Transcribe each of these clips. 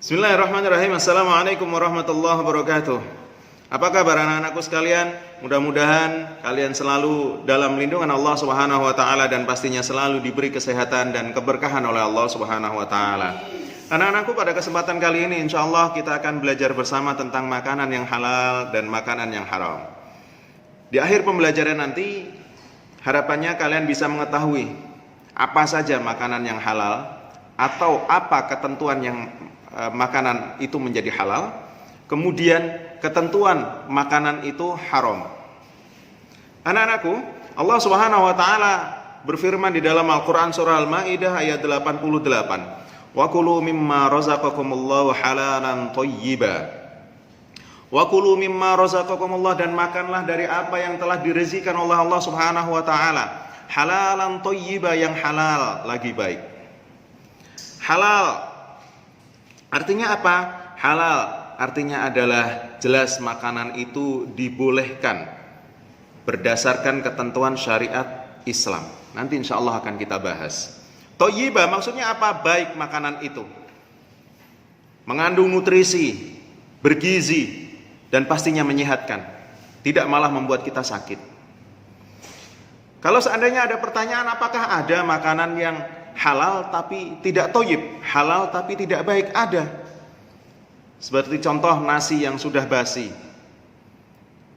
Bismillahirrahmanirrahim. Assalamualaikum warahmatullahi wabarakatuh. Apa kabar anak-anakku sekalian? Mudah-mudahan kalian selalu dalam lindungan Allah Subhanahu wa taala dan pastinya selalu diberi kesehatan dan keberkahan oleh Allah Subhanahu wa taala. Anak-anakku, pada kesempatan kali ini insyaallah kita akan belajar bersama tentang makanan yang halal dan makanan yang haram. Di akhir pembelajaran nanti harapannya kalian bisa mengetahui apa saja makanan yang halal atau apa ketentuan yang makanan itu menjadi halal, kemudian ketentuan makanan itu haram. Anak-anakku, Allah Subhanahu wa taala berfirman di dalam Al-Qur'an surah Al-Maidah ayat 88. Wa kulu mimma razaqakumullahu halalan thayyiba. Wa kulu mimma razaqakumullah, dan makanlah dari apa yang telah direzekikan oleh Allah Subhanahu wa taala. Halalan thayyiba, yang halal lagi baik. Halal artinya apa? Halal artinya adalah jelas makanan itu dibolehkan berdasarkan ketentuan syariat Islam. Nanti insya Allah akan kita bahas. Thayyibah maksudnya apa? Baik makanan itu, mengandung nutrisi, bergizi, dan pastinya menyehatkan, tidak malah membuat kita sakit. Kalau seandainya ada pertanyaan, apakah ada makanan yang halal tapi tidak thayyib, halal tapi tidak baik? Ada. Seperti contoh nasi yang sudah basi.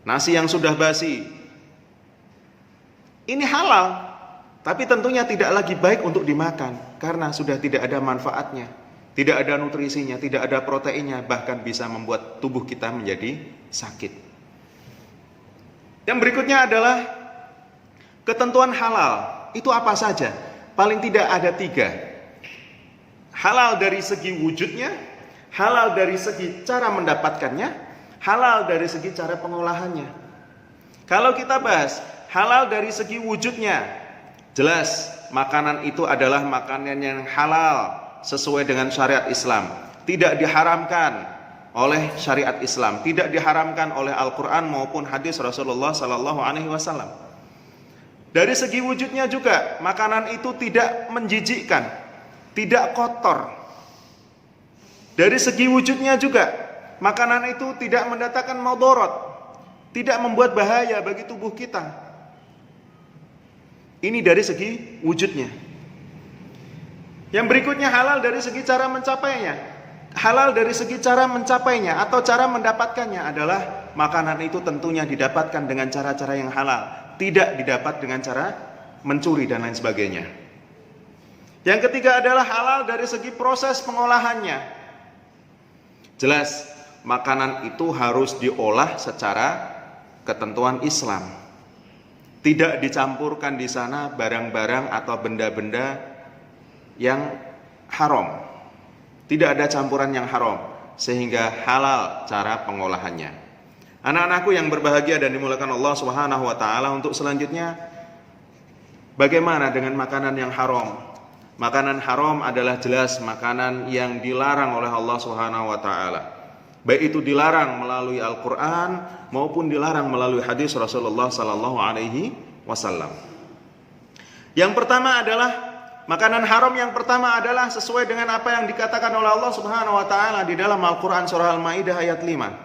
Nasi yang sudah basi ini halal, tapi tentunya tidak lagi baik untuk dimakan karena sudah tidak ada manfaatnya, tidak ada nutrisinya, tidak ada proteinnya, bahkan bisa membuat tubuh kita menjadi sakit. Yang berikutnya adalah ketentuan halal. Itu apa saja? Paling tidak ada 3. Halal dari segi wujudnya, halal dari segi cara mendapatkannya, halal dari segi cara pengolahannya. Kalau kita bahas halal dari segi wujudnya, jelas makanan itu adalah makanan yang halal sesuai dengan syariat Islam, tidak diharamkan oleh syariat Islam, tidak diharamkan oleh Al-Quran maupun hadis Rasulullah Sallallahu Alaihi Wasallam. Dari segi wujudnya juga makanan itu tidak menjijikkan, tidak kotor. Dari segi wujudnya juga makanan itu tidak mendatangkan madarat, tidak membuat bahaya bagi tubuh kita. Ini dari segi wujudnya. Yang berikutnya halal dari segi cara mencapainya. Halal dari segi cara mencapainya atau cara mendapatkannya adalah makanan itu tentunya didapatkan dengan cara-cara yang halal, tidak didapat dengan cara mencuri dan lain sebagainya. Yang ketiga adalah halal dari segi proses pengolahannya. Jelas makanan itu harus diolah secara ketentuan Islam. Tidak dicampurkan di sana barang-barang atau benda-benda yang haram. Tidak ada campuran yang haram, sehingga halal cara pengolahannya. Anak-anakku yang berbahagia dan dimuliakan Allah Subhanahu wa taala, untuk selanjutnya bagaimana dengan makanan yang haram? Makanan haram adalah jelas makanan yang dilarang oleh Allah Subhanahu wa taala. Baik itu dilarang melalui Al-Qur'an maupun dilarang melalui hadis Rasulullah sallallahu alaihi wasallam. Yang pertama adalah makanan haram, yang pertama adalah sesuai dengan apa yang dikatakan oleh Allah Subhanahu wa taala di dalam Al-Qur'an surah Al-Maidah ayat 5.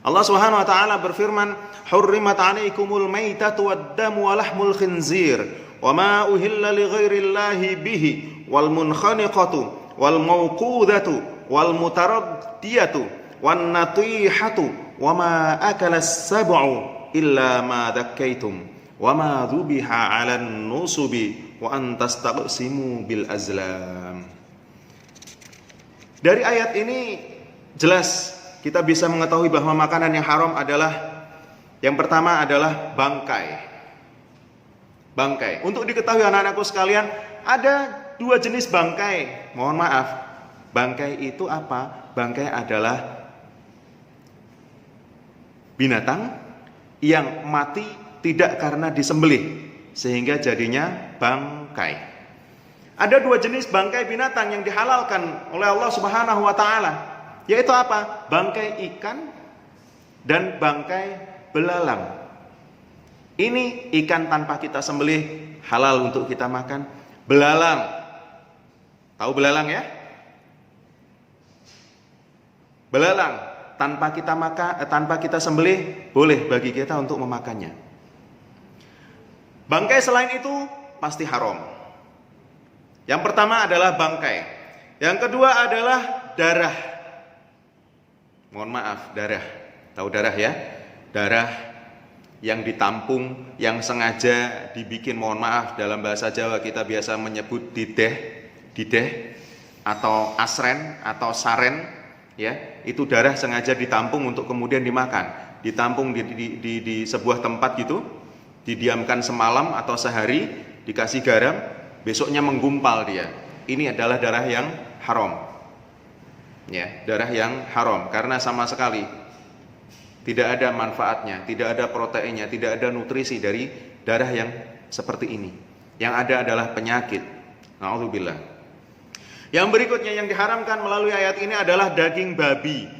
Allah Subhanahu wa taala berfirman, "Hurrimat 'alaikumul maitatu wad-damu wa lahmul khinzir wa ma uhilla li ghairillahi bihi wal munkhaniqatu wal mawqudatu wal mutaraddiyatu wan natihatu wa ma akala as-sab'u illa ma dhakkaitum wa ma dhubiha 'alan nusubi wa an tastaqsimu bil azlam." Dari ayat ini jelas kita bisa mengetahui bahwa makanan yang haram adalah, yang pertama adalah bangkai. Bangkai. Untuk diketahui anak-anakku sekalian, ada 2 jenis bangkai. Mohon maaf, bangkai itu apa? Bangkai adalah binatang yang mati tidak karena disembelih, sehingga jadinya bangkai. Ada 2 jenis bangkai binatang yang dihalalkan oleh Allah Subhanahu wa taala, yaitu apa? Bangkai ikan dan bangkai belalang. Ini ikan tanpa kita sembelih, halal untuk kita makan. Belalang, tahu belalang ya? belalang tanpa kita sembelih, boleh bagi kita untuk memakannya. Bangkai selain itu pasti haram. Yang pertama adalah bangkai. Yang kedua adalah darah. Mohon maaf, darah. Tahu darah ya? Darah yang ditampung, yang sengaja dibikin, mohon maaf, dalam bahasa Jawa kita biasa menyebut dideh atau asren atau saren, ya. Itu darah sengaja ditampung untuk kemudian dimakan. Ditampung di sebuah tempat gitu, didiamkan semalam atau sehari, dikasih garam, besoknya menggumpal dia. Ini adalah darah yang haram. Ya, darah yang haram karena sama sekali tidak ada manfaatnya, tidak ada proteinnya, tidak ada nutrisi dari darah yang seperti ini. Yang ada adalah penyakit. Na'udzubillah. Yang berikutnya yang diharamkan melalui ayat ini adalah daging babi.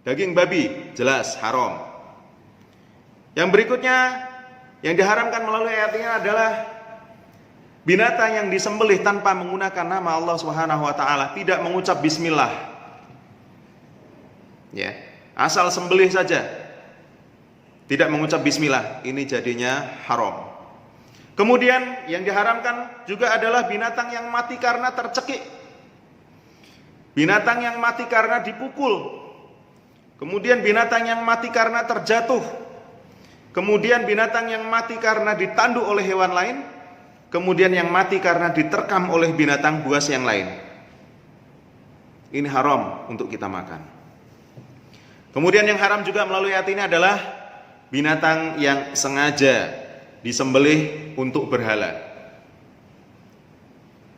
Daging babi jelas haram. Yang berikutnya yang diharamkan melalui ayat ini adalah binatang yang disembelih tanpa menggunakan nama Allah Subhanahu wa taala, tidak mengucap bismillah. Ya, asal sembelih saja, tidak mengucap bismillah, ini jadinya haram. Kemudian yang diharamkan juga adalah binatang yang mati karena tercekik, binatang yang mati karena dipukul, kemudian binatang yang mati karena terjatuh, kemudian binatang yang mati karena ditanduk oleh hewan lain, kemudian yang mati karena diterkam oleh binatang buas yang lain. Ini haram untuk kita makan. Kemudian yang haram juga melalui ayat ini adalah binatang yang sengaja disembelih untuk berhala.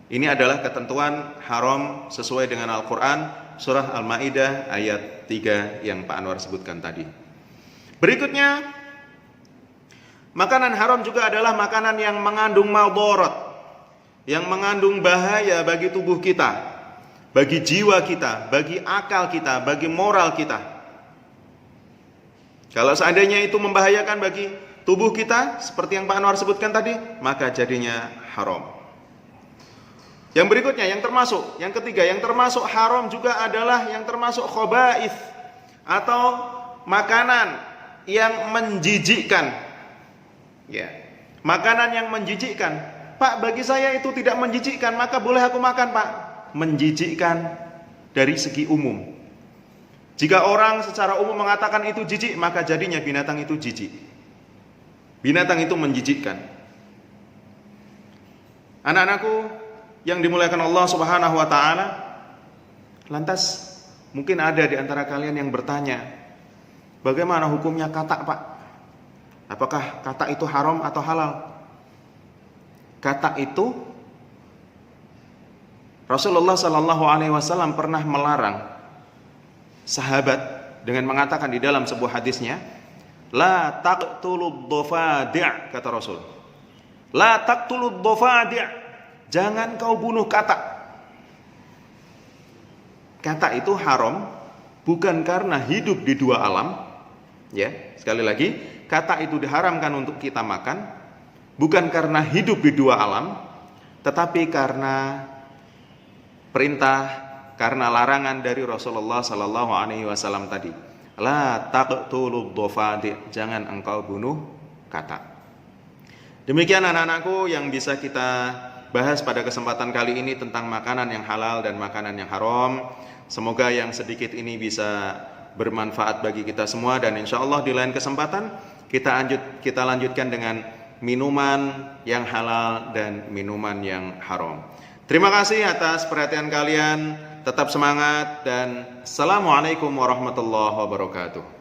Ini adalah ketentuan haram sesuai dengan Al-Quran, surah Al-Ma'idah ayat 3 yang Pak Anwar sebutkan tadi. Berikutnya, makanan haram juga adalah makanan yang mengandung madarat, yang mengandung bahaya bagi tubuh kita, bagi jiwa kita, bagi akal kita, bagi moral kita. Kalau seandainya itu membahayakan bagi tubuh kita, seperti yang Pak Anwar sebutkan tadi, maka jadinya haram. Yang berikutnya, yang ketiga, yang termasuk haram juga adalah yang termasuk khaba'ith atau makanan yang menjijikkan. Ya, makanan yang menjijikkan. Pak, bagi saya itu tidak menjijikkan, maka boleh aku makan, Pak. Menjijikkan dari segi umum. Jika orang secara umum mengatakan itu jijik, maka jadinya binatang itu jijik. Binatang itu menjijikkan. Anak-anakku yang dimuliakan Allah Subhanahu wa taala, lantas mungkin ada di antara kalian yang bertanya, bagaimana hukumnya katak, Pak? Apakah katak itu haram atau halal? Katak itu Rasulullah sallallahu alaihi wasallam pernah melarang sahabat dengan mengatakan di dalam sebuah hadisnya, la taqtulud dhafadi', kata Rasul. La taqtulud dhafadi', jangan kau bunuh katak. Katak itu haram bukan karena hidup di dua alam. Ya, sekali lagi, katak itu diharamkan untuk kita makan bukan karena hidup di dua alam, tetapi karena perintah, karena larangan dari Rasulullah sallallahu alaihi wasallam tadi. La taqtulud dhafadi', jangan engkau bunuh katak. Demikian anak-anakku yang bisa kita bahas pada kesempatan kali ini tentang makanan yang halal dan makanan yang haram. Semoga yang sedikit ini bisa bermanfaat bagi kita semua, dan insya Allah di lain kesempatan kita lanjutkan dengan minuman yang halal dan minuman yang haram. Terima kasih atas perhatian kalian. Tetap semangat dan assalamualaikum warahmatullahi wabarakatuh.